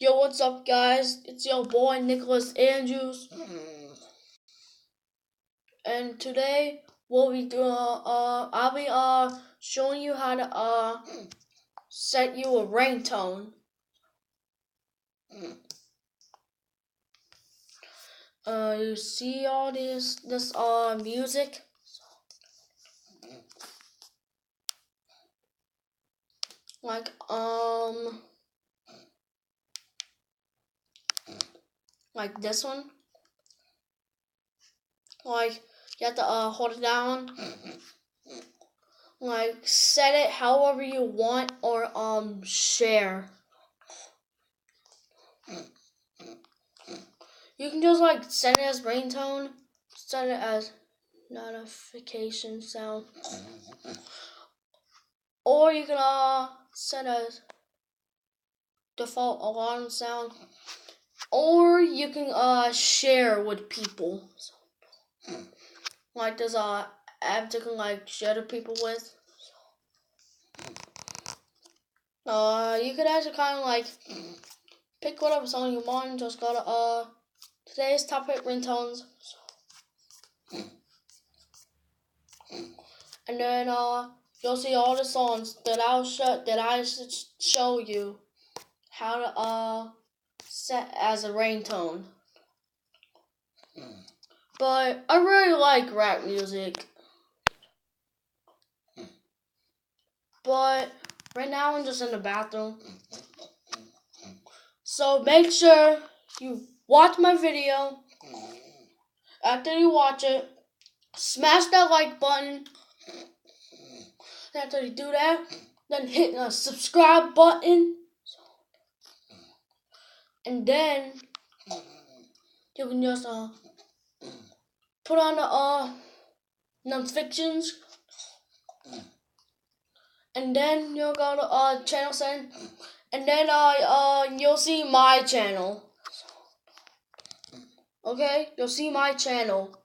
Yo, what's up, guys? It's your boy Nicholas Andrews, and today we'll be doing. I'll be showing you how to set you a ringtone. You see all this music? Like this one. Like you have to hold it down. Like set it however you want, or share. You can just like set it as ringtone, set it as notification sound, or you can set as default alarm sound, or you can share with people. Like there's a app you can like share to people with. You could actually kind of like pick whatever song you want. Just go to today's top hit ringtones, and then you'll see all the songs that I show you how to set as a ringtone. But I really like rap music. But right now I'm just in the bathroom. So make sure you watch my video. After you watch it, smash that like button. After you do that, then hit the subscribe button. And then you can just put on the notifications. And then you'll go to channel settings, and then you'll see my channel. Okay, you'll see my channel.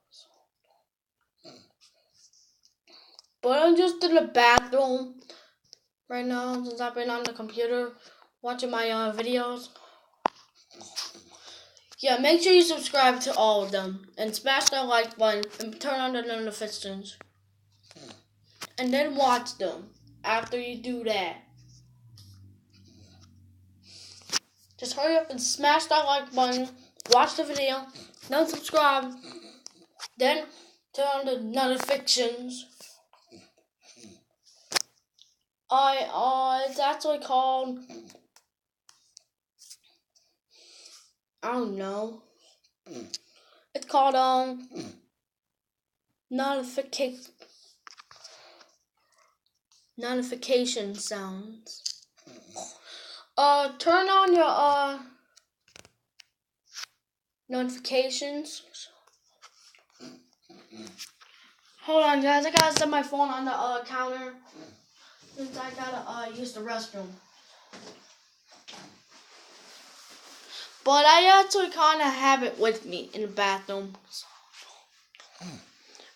But I'm just in the bathroom right now since I've been on the computer watching my videos. Yeah, make sure you subscribe to all of them and smash that like button and turn on the notifications. And then watch them. After you do that, just hurry up and smash that like button, watch the video, then subscribe, then turn on the notifications. It's actually called, I don't know. It's called notification sounds. Turn on your notifications. Hold on, guys. I gotta set my phone on the counter since I gotta use the restroom. But I actually kind of have it with me in the bathroom.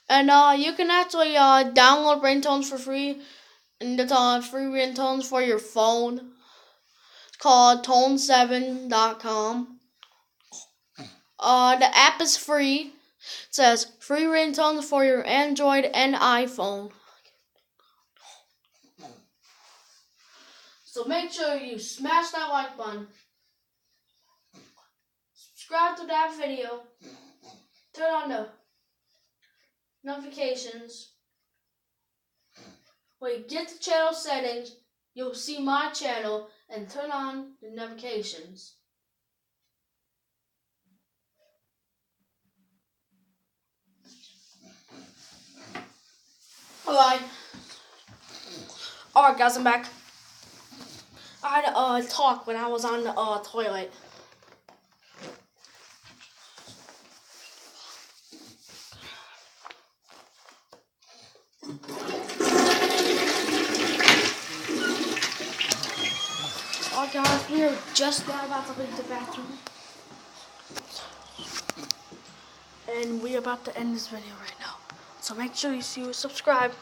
And you can actually download ringtones for free. And it's free ringtones for your phone. It's called tone7.com. The app is free. It says free ringtones for your Android and iPhone. So make sure you smash that like button. Subscribe to that video. Turn on the notifications. When you get to channel settings, you'll see my channel and turn on the notifications. Alright, guys, I'm back. I had to talk when I was on the toilet. Alright, guys, we are just now about to leave the bathroom. And we're about to end this video right now. So make sure you subscribe.